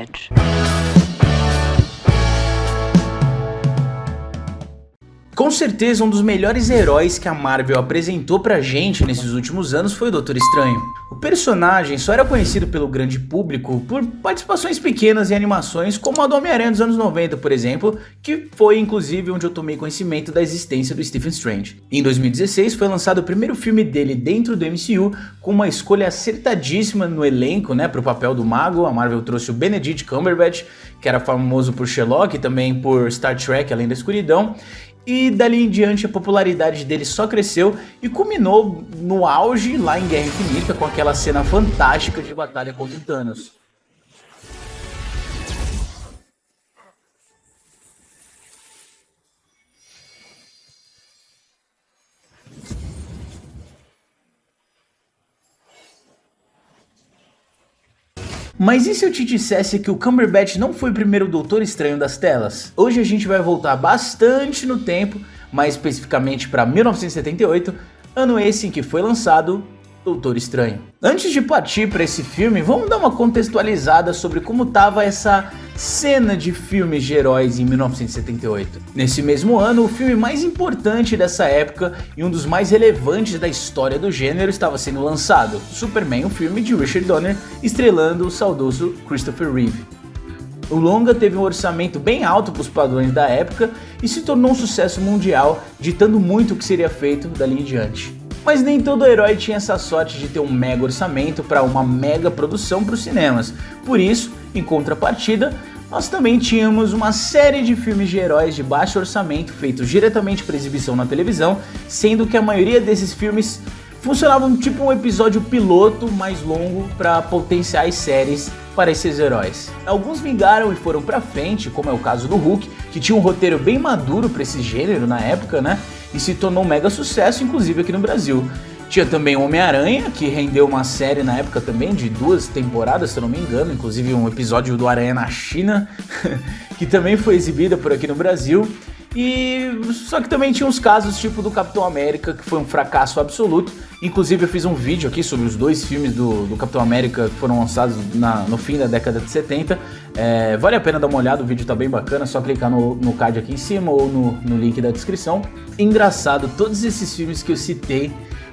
Cumberbatch. Com certeza um dos melhores heróis que a Marvel apresentou pra gente nesses últimos anos foi o Doutor Estranho. O personagem só era conhecido pelo grande público por participações pequenas em animações como a do Homem-Aranha dos anos 90, por exemplo, que foi inclusive onde eu tomei conhecimento da existência do Stephen Strange. Em 2016 foi lançado o primeiro filme dele dentro do MCU, com uma escolha acertadíssima no elenco, para o papel do Mago. A Marvel trouxe o Benedict Cumberbatch, que era famoso por Sherlock e também por Star Trek Além da Escuridão. E dali em diante a popularidade dele só cresceu e culminou no auge lá em Guerra Infinita com aquela cena fantástica de batalha contra o Thanos. Mas e se eu te dissesse que o Cumberbatch não foi o primeiro Doutor Estranho das telas? Hoje a gente vai voltar bastante no tempo, mais especificamente para 1978, ano esse em que foi lançado Doutor Estranho. Antes de partir para esse filme, vamos dar uma contextualizada sobre como estava essa cena de filmes de heróis em 1978. Nesse mesmo ano, o filme mais importante dessa época e um dos mais relevantes da história do gênero estava sendo lançado, Superman, um filme de Richard Donner, estrelando o saudoso Christopher Reeve. O longa teve um orçamento bem alto para os padrões da época e se tornou um sucesso mundial, ditando muito o que seria feito dali em diante. Mas nem todo herói tinha essa sorte de ter um mega orçamento para uma mega produção para os cinemas. Por isso, em contrapartida, nós também tínhamos uma série de filmes de heróis de baixo orçamento feitos diretamente para exibição na televisão, sendo que a maioria desses filmes funcionavam tipo um episódio piloto mais longo para potenciais séries para esses heróis. Alguns vingaram e foram pra frente, como é o caso do Hulk, que tinha um roteiro bem maduro para esse gênero na época, e se tornou um mega sucesso, inclusive aqui no Brasil. Tinha também o Homem-Aranha, que rendeu uma série na época também de 2 temporadas, se eu não me engano, inclusive um episódio do Aranha na China, que também foi exibida por aqui no Brasil. E só que também tinha uns casos tipo do Capitão América, que foi um fracasso absoluto. Inclusive eu fiz um vídeo aqui sobre os 2 filmes do Capitão América que foram lançados no fim da década de 70. Vale a pena dar uma olhada, o vídeo tá bem bacana, é só clicar no card aqui em cima ou no link da descrição. Engraçado, todos esses filmes que eu citei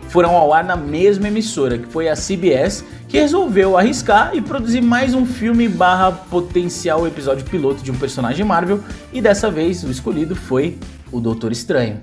foram ao ar na mesma emissora, que foi a CBS, que resolveu arriscar e produzir mais um filme barra potencial episódio piloto de um personagem Marvel, e dessa vez o escolhido foi o Doutor Estranho.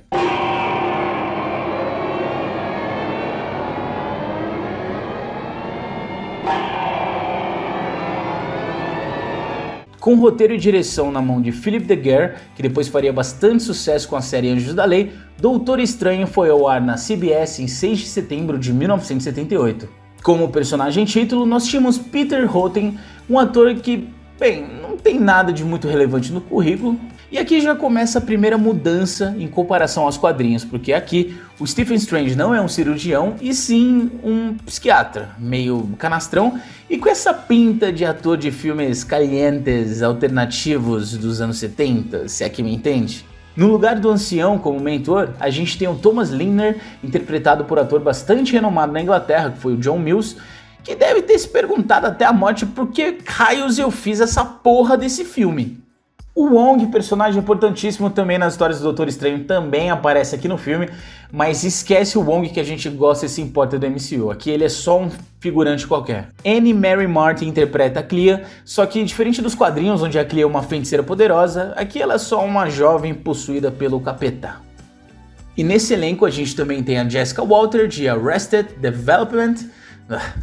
Com roteiro e direção na mão de Philip De Geer, que depois faria bastante sucesso com a série Anjos da Lei, Doutor Estranho foi ao ar na CBS em 6 de setembro de 1978. Como personagem título, nós tínhamos Peter Houghton, um ator que, não tem nada de muito relevante no currículo, e aqui já começa a primeira mudança em comparação aos quadrinhos, porque aqui o Stephen Strange não é um cirurgião, e sim um psiquiatra, meio canastrão, e com essa pinta de ator de filmes calientes, alternativos dos anos 70, se é que me entende. No lugar do ancião como mentor, a gente tem o Thomas Linner, interpretado por um ator bastante renomado na Inglaterra, que foi o John Mills, que deve ter se perguntado até a morte por que raios eu fiz essa porra desse filme. O Wong, personagem importantíssimo também nas histórias do Doutor Estranho, também aparece aqui no filme, mas esquece o Wong que a gente gosta e se importa do MCU, aqui ele é só um figurante qualquer. Anne Mary Martin interpreta a Clea, só que diferente dos quadrinhos onde a Clea é uma feiticeira poderosa, aqui ela é só uma jovem possuída pelo capeta. E nesse elenco a gente também tem a Jessica Walter de Arrested Development,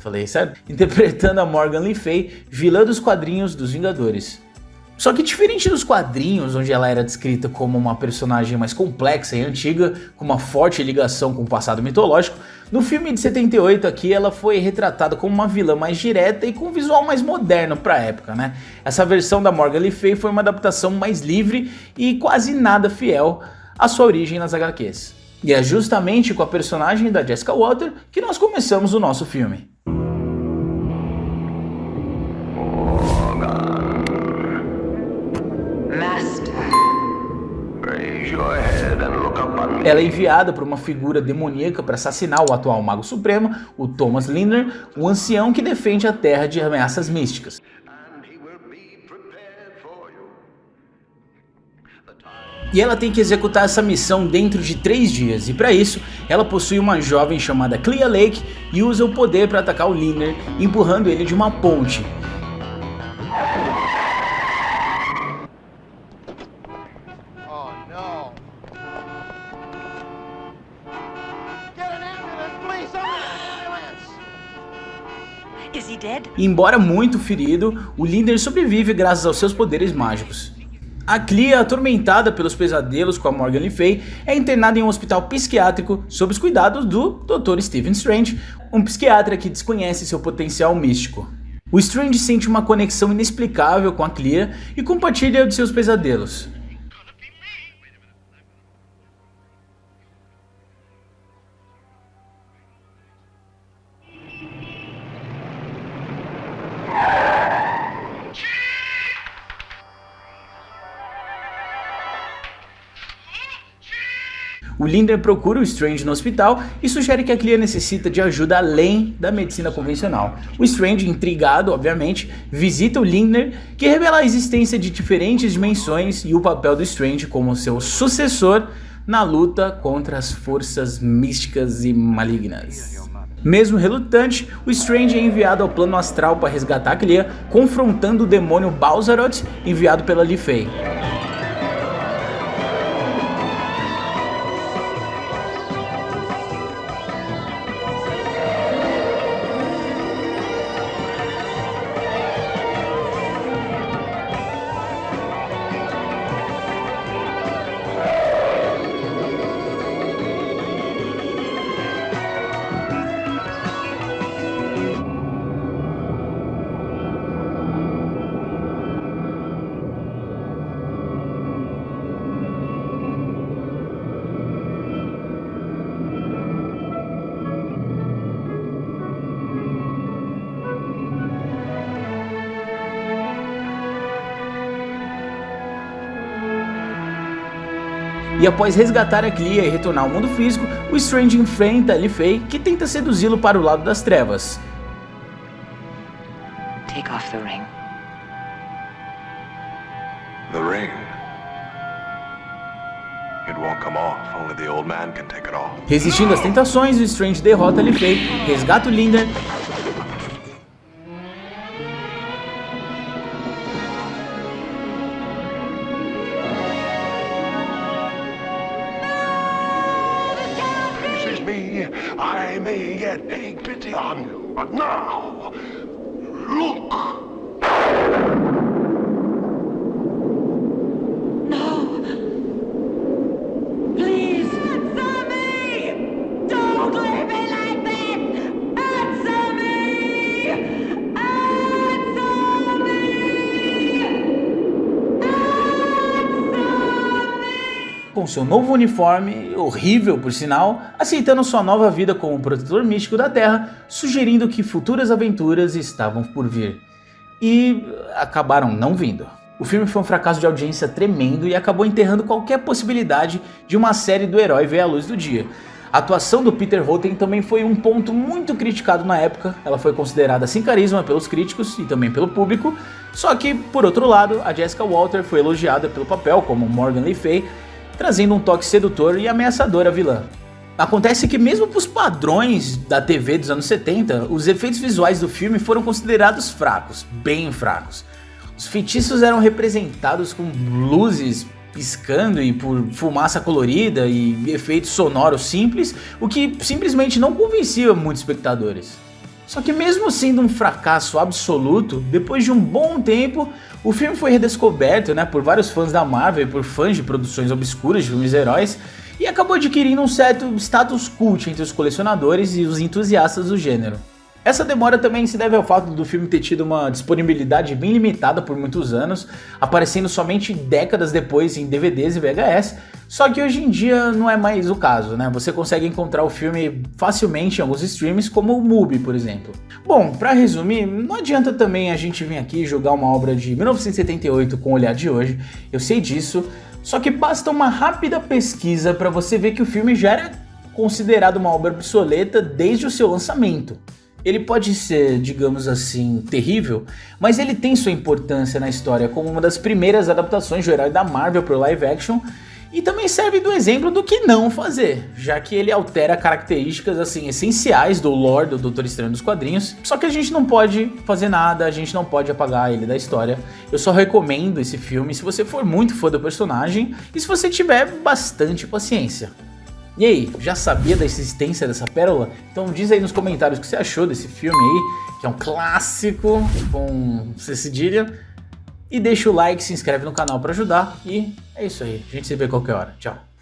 falei certo? Interpretando a Morgan Le Fay, vilã dos quadrinhos dos Vingadores. Só que diferente dos quadrinhos, onde ela era descrita como uma personagem mais complexa e antiga, com uma forte ligação com o passado mitológico, no filme de 78 aqui ela foi retratada como uma vilã mais direta e com um visual mais moderno para a época, Essa versão da Morgan Le Fay foi uma adaptação mais livre e quase nada fiel à sua origem nas HQs. E é justamente com a personagem da Jessica Walter que nós começamos o nosso filme. Ela é enviada por uma figura demoníaca para assassinar o atual Mago Supremo, o Thomas Linner, o ancião que defende a Terra de ameaças místicas. e ela tem que executar essa missão dentro de 3 dias, e para isso ela possui uma jovem chamada Clea Lake e usa o poder para atacar o Lindner, empurrando ele de uma ponte. E embora muito ferido, o Lindner sobrevive graças aos seus poderes mágicos. A Clea, atormentada pelos pesadelos com a Morgan Le Fay, é internada em um hospital psiquiátrico sob os cuidados do Dr. Stephen Strange, um psiquiatra que desconhece seu potencial místico. O Strange sente uma conexão inexplicável com a Clea e compartilha de seus pesadelos. O Lindner procura o Strange no hospital e sugere que a Clea necessita de ajuda além da medicina convencional. O Strange, intrigado, obviamente, visita o Lindner, que revela a existência de diferentes dimensões e o papel do Strange como seu sucessor na luta contra as forças místicas e malignas. Mesmo relutante, o Strange é enviado ao plano astral para resgatar a Clea, confrontando o demônio Balzaroth, enviado pela Le Fay. E após resgatar a Clea e retornar ao mundo físico, o Strange enfrenta a Le Fay, que tenta seduzi-lo para o lado das trevas. Take off the ring. The ring. It won't come off. Only the old man can take it off. Resistindo às tentações, o Strange derrota a Le Fay, resgata o Lindner. I may yet take pity on you, but now, look! No! Please! Answer me! Don't leave me like this! Answer me! Answer me! Com seu novo uniforme, horrível por sinal, aceitando sua nova vida como protetor místico da Terra, sugerindo que futuras aventuras estavam por vir. E acabaram não vindo. O filme foi um fracasso de audiência tremendo e acabou enterrando qualquer possibilidade de uma série do herói ver a luz do dia. A atuação do Peter Hoten também foi um ponto muito criticado na época, ela foi considerada sem carisma pelos críticos e também pelo público, só que, por outro lado, a Jessica Walter foi elogiada pelo papel como Morgan Le Fay, trazendo um toque sedutor e ameaçador à vilã. Acontece que mesmo para os padrões da TV dos anos 70, os efeitos visuais do filme foram considerados fracos, bem fracos. Os feitiços eram representados com luzes piscando e por fumaça colorida e efeitos sonoros simples, o que simplesmente não convencia muitos espectadores. Só que mesmo sendo um fracasso absoluto, depois de um bom tempo, o filme foi redescoberto, por vários fãs da Marvel e por fãs de produções obscuras de filmes de heróis, e acabou adquirindo um certo status cult entre os colecionadores e os entusiastas do gênero. Essa demora também se deve ao fato do filme ter tido uma disponibilidade bem limitada por muitos anos, aparecendo somente décadas depois em DVDs e VHS, só que hoje em dia não é mais o caso, Você consegue encontrar o filme facilmente em alguns streams, como o MUBI, por exemplo. Bom, pra resumir, não adianta também a gente vir aqui jogar uma obra de 1978 com o olhar de hoje, eu sei disso, só que basta uma rápida pesquisa para você ver que o filme já era considerado uma obra obsoleta desde o seu lançamento. Ele pode ser, digamos assim, terrível, mas ele tem sua importância na história como uma das primeiras adaptações do herói da Marvel para o live action, E também serve do exemplo do que não fazer, já que ele altera características assim essenciais do lore do Doutor Estranho dos quadrinhos, só que a gente não pode fazer nada, a gente não pode apagar ele da história. Eu só recomendo esse filme se você for muito fã do personagem e se você tiver bastante paciência. E aí, já sabia da existência dessa pérola? Então diz aí nos comentários o que você achou desse filme aí, que é um clássico com C cedilha. E deixa o like, se inscreve no canal pra ajudar. E é isso aí, a gente se vê qualquer hora. Tchau.